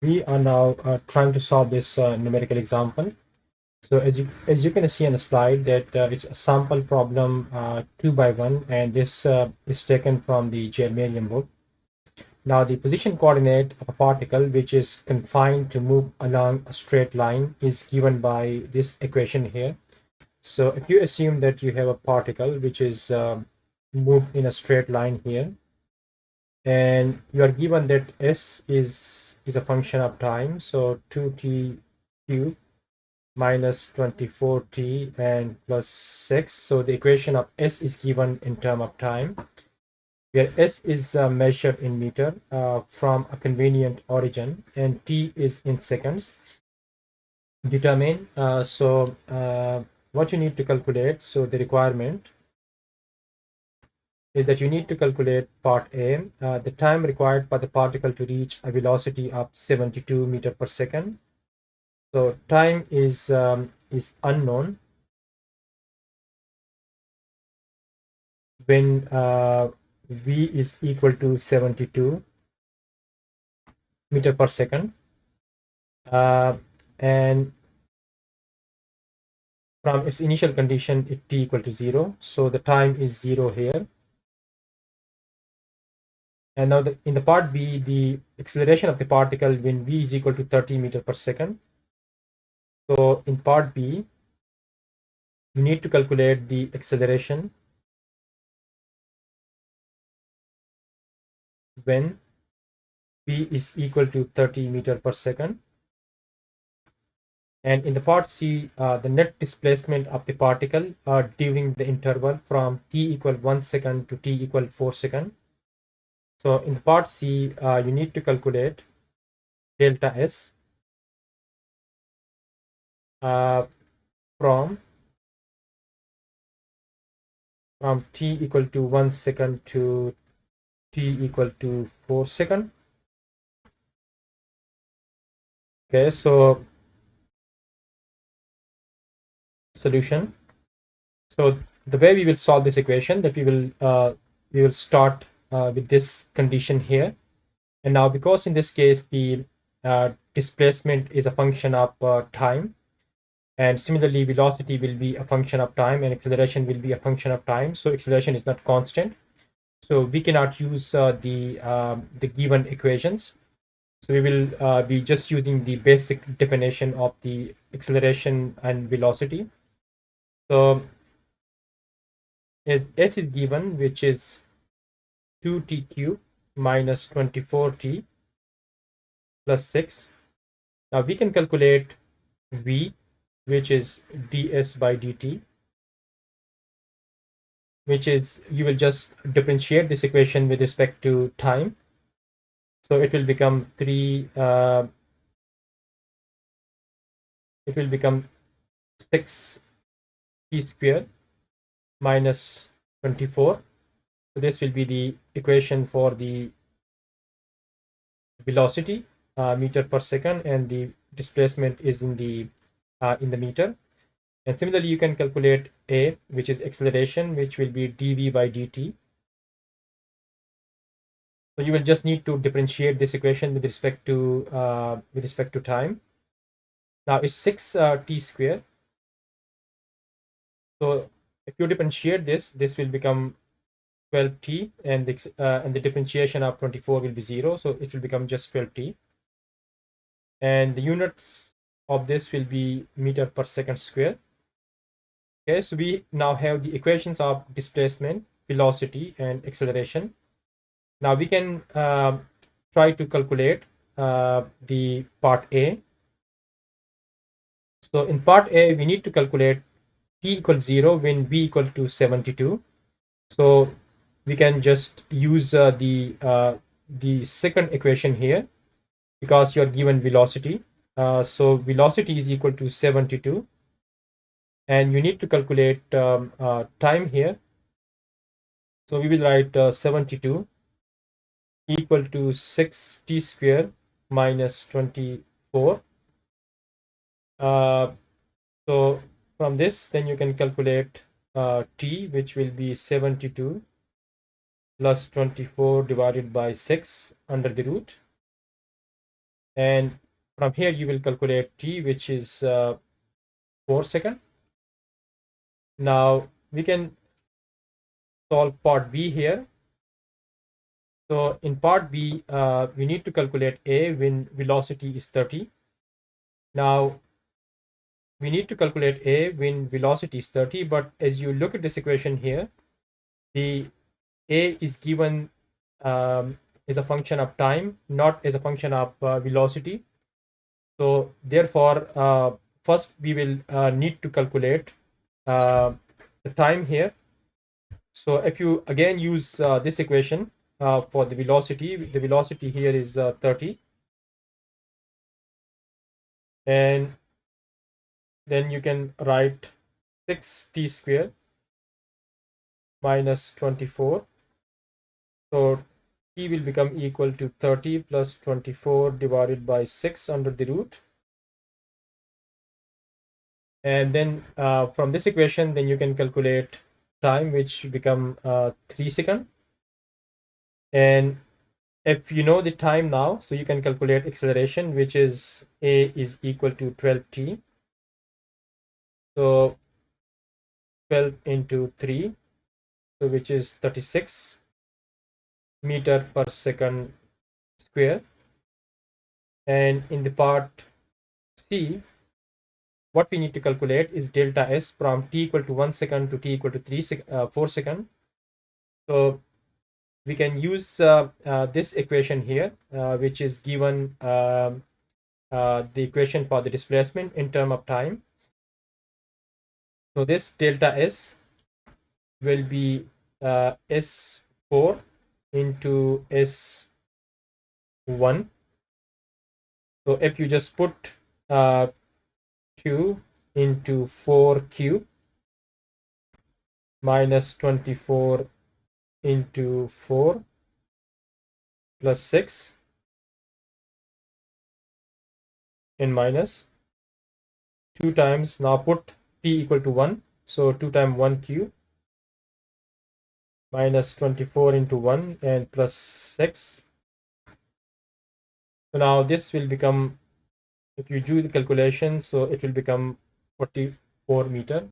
We are now trying to solve this numerical example. So as you can see on the slide that it's a sample problem 2 by 1, and this is taken from the Germanium book. Now the position coordinate of a particle which is confined to move along a straight line is given by this equation here. So if you assume that you have a particle which is moved in a straight line here, and you are given that s is a function of time, so 2t cubed minus 24t and plus 6. So the equation of s is given in term of time, where s is measured in meter from a convenient origin, and t is in seconds. Determine what you need to calculate. So the requirement is that you need to calculate part A, the time required for the particle to reach a velocity of 72 meter per second. So time is unknown when v is equal to 72 meter per second, and from its initial condition it t equal to 0, so the time is 0 here. And now in the part B, the acceleration of the particle when v is equal to 30 meter per second. So in part B, you need to calculate the acceleration when v is equal to 30 meter per second. And in the part C, the net displacement of the particle during the interval from t equal 1 second to t equal 4 second. So in the part C, you need to calculate delta S from t equal to 1 second to t equal to 4 second. Okay, so solution. So the way we will solve this equation, that we will start with this condition here. And now, because in this case the displacement is a function of time, and similarly velocity will be a function of time, and acceleration will be a function of time, so acceleration is not constant, so we cannot use the given equations. So we will be just using the basic definition of the acceleration and velocity. So as s is given, which is 2t cubed minus 24t plus 6. Now we can calculate v, which is ds by dt, which is, you will just differentiate this equation with respect to time. So it will become 6 t squared minus 24. So this will be the equation for the velocity meter per second, and the displacement is in the meter. And similarly, you can calculate a, which is acceleration, which will be dv by dt. So you will just need to differentiate this equation with respect to time. Now it's 6 t squared. So if you differentiate this will become 12t, and the differentiation of 24 will be 0, so it will become just 12t. And the units of this will be meter per second square. Okay, so we now have the equations of displacement, velocity, and acceleration. Now we can try to calculate the part A. So in part A, we need to calculate t equals 0 when v equal to 72. So we can just use the second equation here, because you are given velocity. So velocity is equal to 72, and you need to calculate time here. So we will write 72 equal to 6 t square minus 24. So from this, then you can calculate t, which will be 72 plus 24 divided by 6 under the root. And from here you will calculate t, which is 4 seconds. Now we can solve part B here. So in part B, we need to calculate A when velocity is 30. Now we need to calculate A when velocity is 30, but as you look at this equation here, the A is given as a function of time, not as a function of velocity. So therefore, first we will need to calculate the time here. So if you again use this equation for the velocity here is 30, and then you can write 6t square minus 24. So t will become equal to 30 plus 24 divided by 6 under the root. And then from this equation, then you can calculate time, which become 3 seconds. And if you know the time now, so you can calculate acceleration, which is a is equal to 12t. So 12 into 3, so which is 36 meter per second square. And in the part C, what we need to calculate is delta S from t equal to 1 second to t equal to 4 seconds. So we can use this equation here, which is given the equation for the displacement in term of time. So this delta S will be S4 into S1. So if you just put 2 into 4 cube minus 24 into 4 plus 6 and minus 2 times, now put t equal to 1, so 2 times 1 cube minus 24 into 1 and plus 6. So now this will become, if you do the calculation, so it will become 44 meter.